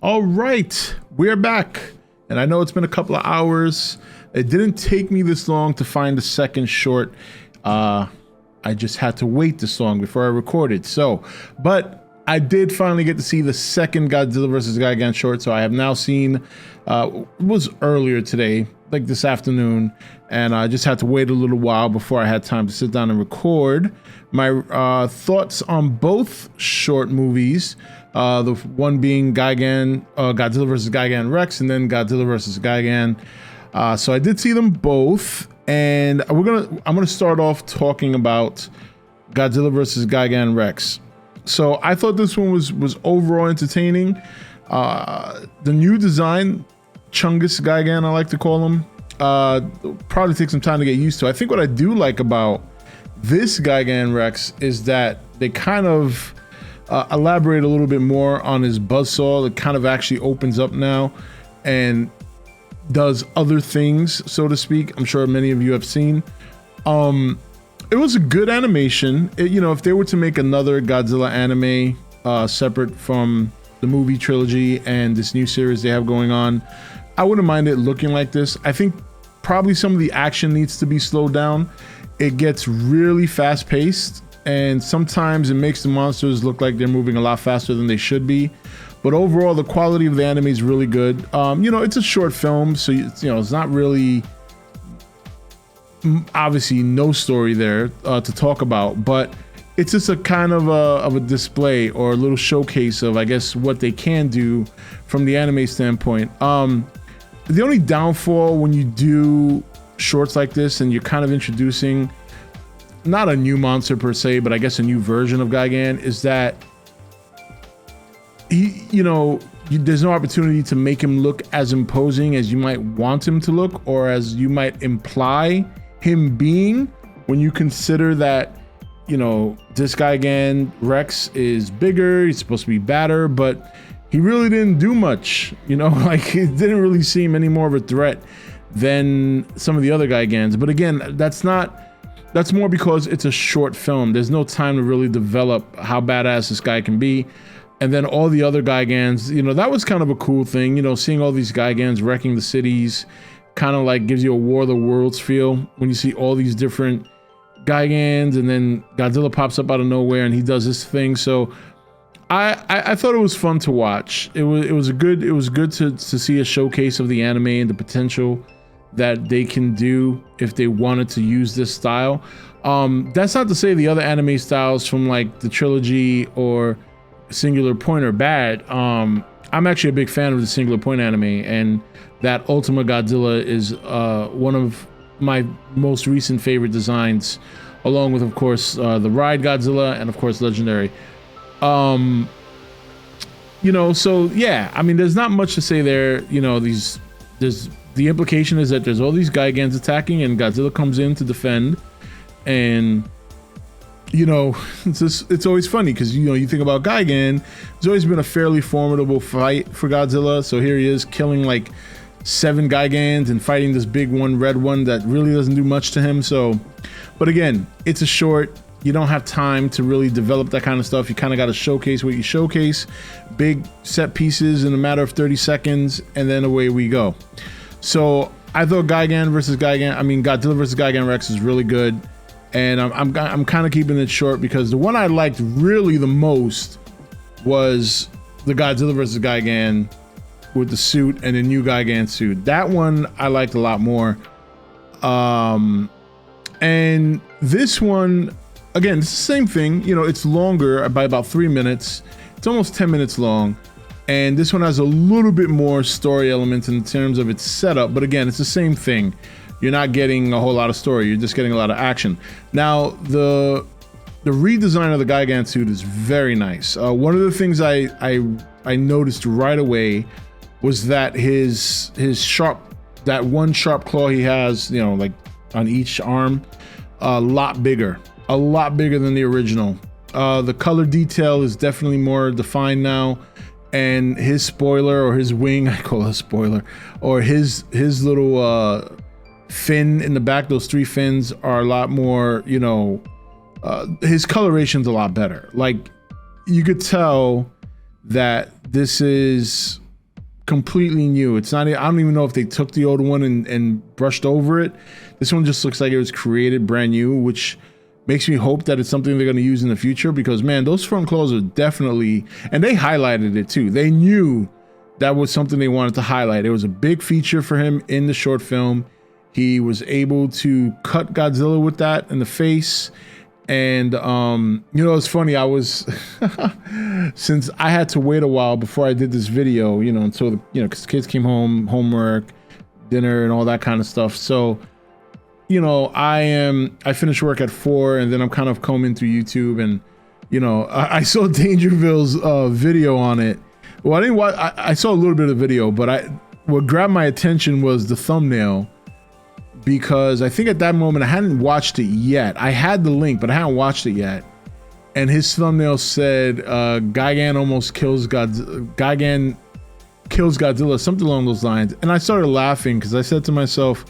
All right, we're back. And I know it's been a couple of hours. It didn't take me this long to find the second short. I just had to wait this long before I recorded. But I did finally get to see the second Godzilla vs. Gigan short. So I have now seen, it was earlier today, like this afternoon. And I just had to wait a little while before I had time to sit down and record my thoughts on both short movies. The one being Godzilla vs. Gigan Rex, and then Godzilla vs. Gigan. So I did see them both, and I'm gonna start off talking about Godzilla vs. Gigan Rex. So I thought this one was overall entertaining. The new design, Chungus Gigan, I like to call him, probably take some time to get used to. I think what I do like about this Gigan Rex is that they kind of elaborate a little bit more on his buzzsaw. It kind of actually opens up now and does other things, so to speak. I'm sure many of you have seen. It was a good animation. If they were to make another Godzilla anime separate from the movie trilogy and this new series they have going on, I wouldn't mind it looking like this. I think probably some of the action needs to be slowed down. It gets really fast paced, and sometimes it makes the monsters look like they're moving a lot faster than they should be. But overall, the quality of the anime is really good. It's a short film, so it's not really, obviously no story there to talk about, but it's just a kind of a display or a little showcase of, I guess, what they can do from the anime standpoint. The only downfall when you do shorts like this and you're kind of introducing not a new monster per se, but I guess a new version of Gigan, is that there's no opportunity to make him look as imposing as you might want him to look, or as you might imply him being, when you consider that, this Gigan Rex is bigger, he's supposed to be badder, but he really didn't do much, like it didn't really seem any more of a threat than some of the other Gigans. But again, that's more because it's a short film. There's no time to really develop how badass this guy can be. And then all the other Gigans, that was kind of a cool thing, seeing all these Gigans wrecking the cities, kind of like gives you a War of the Worlds feel when you see all these different Gigans, and then Godzilla pops up out of nowhere and he does this thing. So I thought it was fun to watch. It was good to see a showcase of the anime and the potential that they can do if they wanted to use this style. That's not to say the other anime styles from like the trilogy or Singular Point are bad. I'm actually a big fan of the Singular Point anime, and that Ultima Godzilla is one of my most recent favorite designs, along with, of course, the Ride Godzilla and, of course, Legendary. So yeah, I mean, there's not much to say there. The implication is that there's all these Gigans attacking, and Godzilla comes in to defend, and it's always funny because you think about Gigan, it's always been a fairly formidable fight for Godzilla. So here he is killing like 7 Gigans and fighting this big one, red one, that really doesn't do much to him. So, but again, it's a short. You don't have time to really develop that kind of stuff. You kind of got to showcase what you showcase, big set pieces in a matter of 30 seconds, and then away we go. So I thought Godzilla vs. Gigan Rex is really good. And I'm kind of keeping it short because the one I liked really the most was the Godzilla vs. Gigan with the suit and the new Gigan suit. That one I liked a lot more. And this one, again, it's the same thing. It's longer by about 3 minutes. It's almost 10 minutes long. And this one has a little bit more story elements in terms of its setup. But again, it's the same thing. You're not getting a whole lot of story. You're just getting a lot of action. Now, the redesign of the Gigan suit is very nice. One of the things I noticed right away was that his that one sharp claw he has, like on each arm, a lot bigger than the original. The color detail is definitely more defined now, and his spoiler, or his wing, I call it a spoiler, or his little fin in the back, those 3 fins are a lot more, his coloration's a lot better. Like, you could tell that this is completely new. It's not, I don't even know if they took the old one and brushed over it. This one just looks like it was created brand new, which makes me hope that it's something they're going to use in the future, because man, those front claws are definitely, and they highlighted it too. They knew that was something they wanted to highlight. It was a big feature for him in the short film. He was able to cut Godzilla with that in the face. And you know, it's funny, I was since I had to wait a while before I did this video, you know, until the, you know, because kids came home, homework, dinner, and all that kind of stuff. So, you know, I finished work at 4, and then I'm kind of combing through YouTube, and you know, I saw Dangerville's video on it. Well, I didn't watch, I saw a little bit of the video, but what grabbed my attention was the thumbnail, because I think at that moment I hadn't watched it yet. I had the link, but I hadn't watched it yet. And his thumbnail said, Gigan almost kills Gigan kills Godzilla, something along those lines. And I started laughing because I said to myself,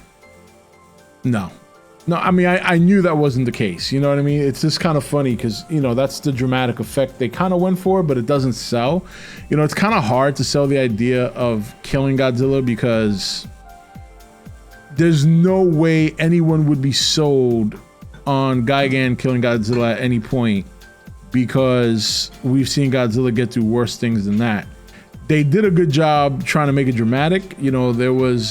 no, I mean, I knew that wasn't the case. You know what I mean? It's just kind of funny because, you know, that's the dramatic effect they kind of went for, but it doesn't sell. You know, it's kind of hard to sell the idea of killing Godzilla, because there's no way anyone would be sold on Gigan killing Godzilla at any point, because we've seen Godzilla get through worse things than that. They did a good job trying to make it dramatic. You know, there was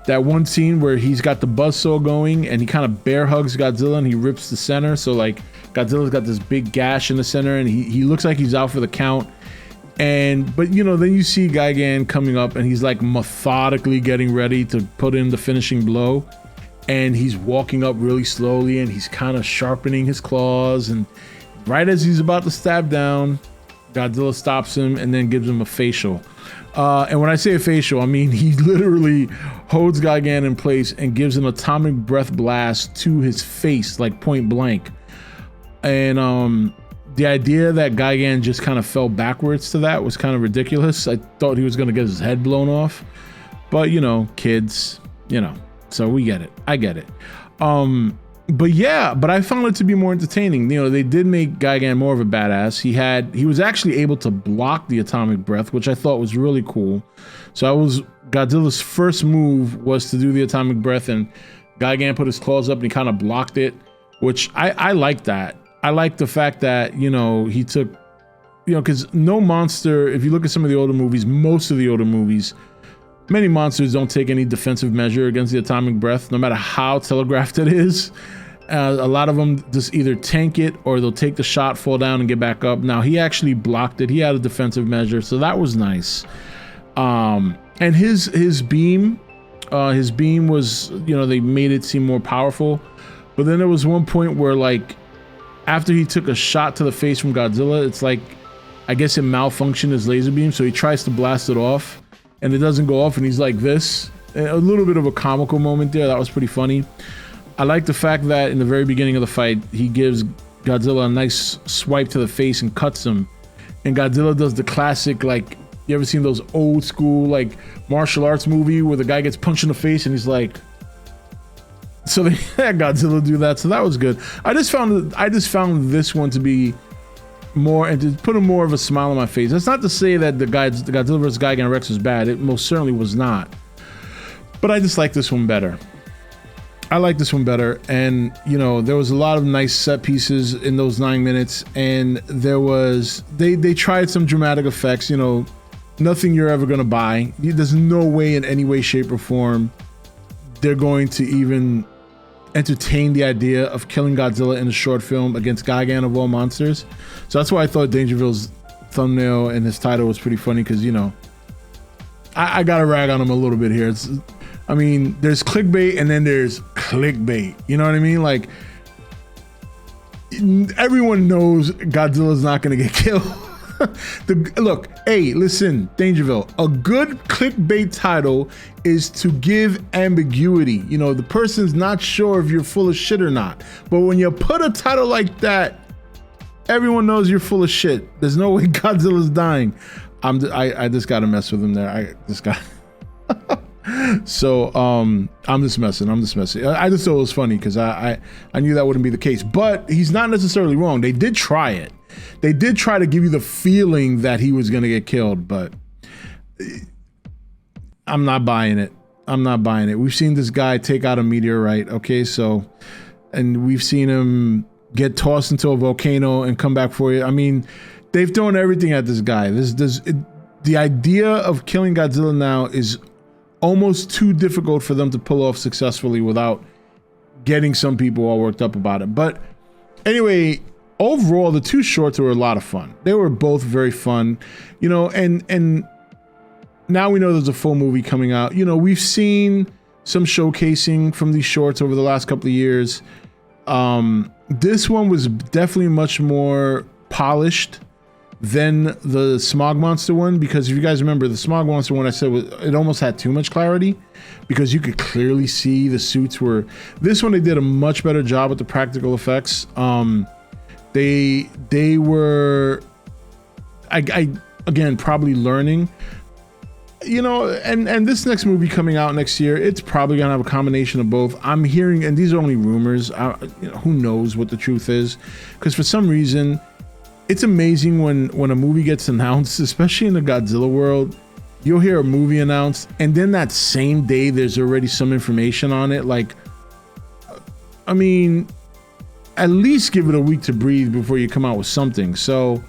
that one scene where he's got the buzzsaw going and he kind of bear hugs Godzilla and he rips the center. So like Godzilla's got this big gash in the center and he looks like he's out for the count. But you know, then you see Gigan coming up and he's like methodically getting ready to put in the finishing blow, and he's walking up really slowly and he's kind of sharpening his claws, and right as he's about to stab down, Godzilla stops him and then gives him a facial. And when I say a facial, I mean he literally holds Gigan in place and gives an atomic breath blast to his face, like point blank. And the idea that Gigan just kind of fell backwards to that was kind of ridiculous. I thought he was going to get his head blown off, but you know, kids, you know, so we get it. I get it. But yeah, but I found it to be more entertaining. You know, they did make Gigan more of a badass. He was actually able to block the atomic breath, which I thought was really cool. So Godzilla's first move was to do the atomic breath, and Gigan put his claws up and he kind of blocked it, which I like that. I like the fact that, you know, he took, you know, because no monster, if you look at some of the older movies, most of the older movies, many monsters don't take any defensive measure against the atomic breath, no matter how telegraphed it is. A lot of them just either tank it or they'll take the shot, fall down, and get back up. Now, he actually blocked it. He had a defensive measure, so that was nice. And his beam was, you know, they made it seem more powerful. But then there was one point where, like, after he took a shot to the face from Godzilla, it's like, I guess it malfunctioned his laser beam, so he tries to blast it off, and it doesn't go off, and he's like this. A little bit of a comical moment there. That was pretty funny. I like the fact that in the very beginning of the fight, he gives Godzilla a nice swipe to the face and cuts him. And Godzilla does the classic, like, you ever seen those old school, like, martial arts movie where the guy gets punched in the face and he's like... So they had Godzilla do that, so that was good. I just found this one to be more, and to put more of a smile on my face. That's not to say that the Godzilla vs. Gigan Rex was bad. It most certainly was not. But I just like this one better. I like this one better, and you know, there was a lot of nice set pieces in those 9 minutes, and there was they tried some dramatic effects. You know, nothing you're ever gonna buy. There's no way, in any way, shape, or form, they're going to even entertain the idea of killing Godzilla in a short film against Gigan of all monsters. So that's why I thought Dangerville's thumbnail and his title was pretty funny, because, you know, I gotta rag on him a little bit here. I mean, there's clickbait and then there's clickbait. You know what I mean? Like, everyone knows Godzilla's not gonna get killed. Look, hey, listen, Dangerville, a good clickbait title is to give ambiguity. You know, the person's not sure if you're full of shit or not. But when you put a title like that, everyone knows you're full of shit. There's no way Godzilla's dying. I just gotta mess with him there. I just got... So I'm just messing. I just thought it was funny because I knew that wouldn't be the case. But he's not necessarily wrong. They did try it. They did try to give you the feeling that he was going to get killed, but I'm not buying it. I'm not buying it. We've seen this guy take out a meteorite, okay? So, and we've seen him get tossed into a volcano and come back for you. I mean, they've thrown everything at this guy. The idea of killing Godzilla now is almost too difficult for them to pull off successfully without getting some people all worked up about it. But anyway, overall, the two shorts were a lot of fun. They were both very fun, you know, and now we know there's a full movie coming out. You know, we've seen some showcasing from these shorts over the last couple of years. This one was definitely much more polished than the Smog Monster one, because if you guys remember, the Smog Monster one I said it almost had too much clarity because you could clearly see the suits were. This one they did a much better job with the practical effects. They were, I again probably learning. You know, and this next movie coming out next year, it's probably gonna have a combination of both. I'm hearing, and these are only rumors, you know, who knows what the truth is, because for some reason it's amazing when a movie gets announced, especially in the Godzilla world. You'll hear a movie announced and then that same day there's already some information on it. Like, I mean, at least give it a week to breathe before you come out with something. So,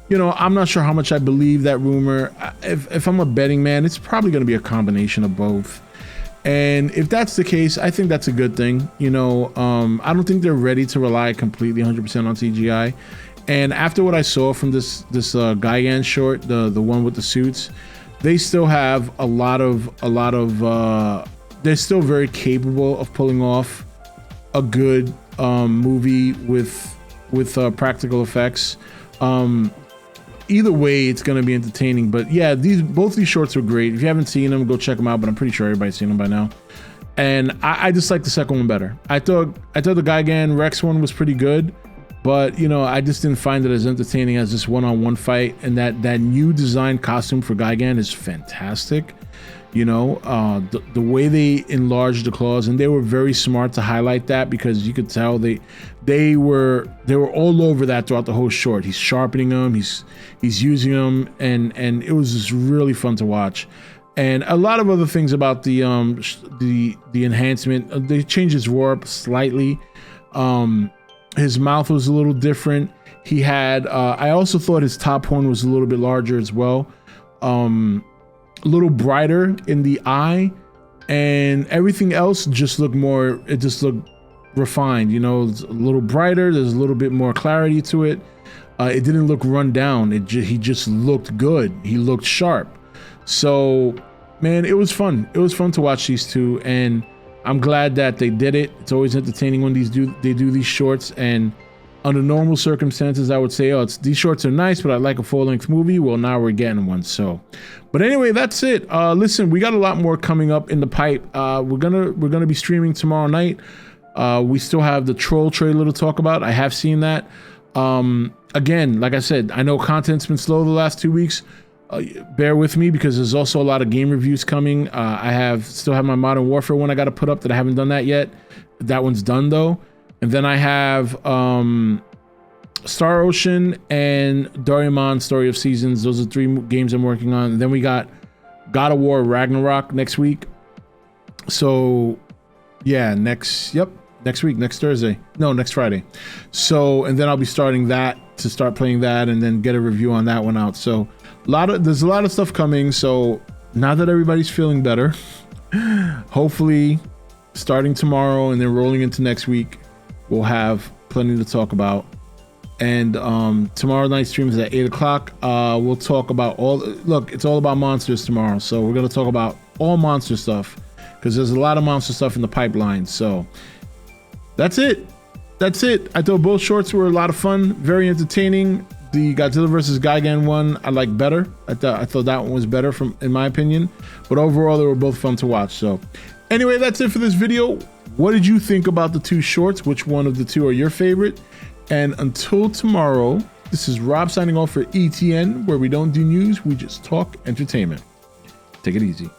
you know, I'm not sure how much I believe that rumor. If I'm a betting man, it's probably going to be a combination of both. And if that's the case, I think that's a good thing. You know, I don't think they're ready to rely completely 100% on CGI. And after what I saw from this Gigan short, the one with the suits, they still have a lot of they're still very capable of pulling off a good movie with practical effects. Either way, it's going to be entertaining. But yeah, both these shorts are great. If you haven't seen them, go check them out. But I'm pretty sure everybody's seen them by now. And I just like the second one better. I thought the Gigan Rex one was pretty good, but you know, I just didn't find it as entertaining as this one-on-one fight. And that new design costume for Gigan is fantastic. You know, the way they enlarged the claws, and they were very smart to highlight that, because you could tell they were all over that throughout the whole short. He's sharpening them, he's using them, and it was just really fun to watch. And a lot of other things about the enhancement. They changed his roar up slightly. His mouth was a little different. He had I also thought his top horn was a little bit larger as well. A little brighter in the eye, and everything else just looked more, it just looked refined. You know, it's a little brighter, there's a little bit more clarity to it. It didn't look run down. He just looked good. He looked sharp. So man, it was fun. It was fun to watch these two, and I'm glad that they did it. It's always entertaining when they do these shorts. And under normal circumstances, I would say, oh, these shorts are nice, but I'd like a full-length movie. Well, now we're getting one. So, but anyway, that's it. Listen, we got a lot more coming up in the pipe. We're gonna be streaming tomorrow night. We still have the Troll trailer to talk about. I have seen that. Again, like I said, I know content's been slow the last 2 weeks. Bear with me, because there's also a lot of game reviews coming. I still have my Modern Warfare one I got to put up that I haven't done that yet. That one's done though. And then I have Star Ocean and Doraemon Story of Seasons. Those are 3 games I'm working on. And then we got God of War Ragnarok next week. So yeah, next week, next Thursday. No, next Friday. So, and then I'll be starting that to start playing that and then get a review on that one out. So there's a lot of stuff coming. So now that everybody's feeling better, hopefully starting tomorrow and then rolling into next week, we'll have plenty to talk about. And tomorrow night stream is at 8 o'clock. We'll talk about it's all about monsters tomorrow. So we're going to talk about all monster stuff, because there's a lot of monster stuff in the pipeline. So that's it. I thought both shorts were a lot of fun, very entertaining. The Godzilla vs. Gigan one I like better. I thought that one was better in my opinion. But overall, they were both fun to watch. So anyway, that's it for this video. What did you think about the 2 shorts? Which one of the 2 are your favorite? And until tomorrow, this is Rob signing off for E.T.N, where we don't do news, we just talk entertainment. Take it easy.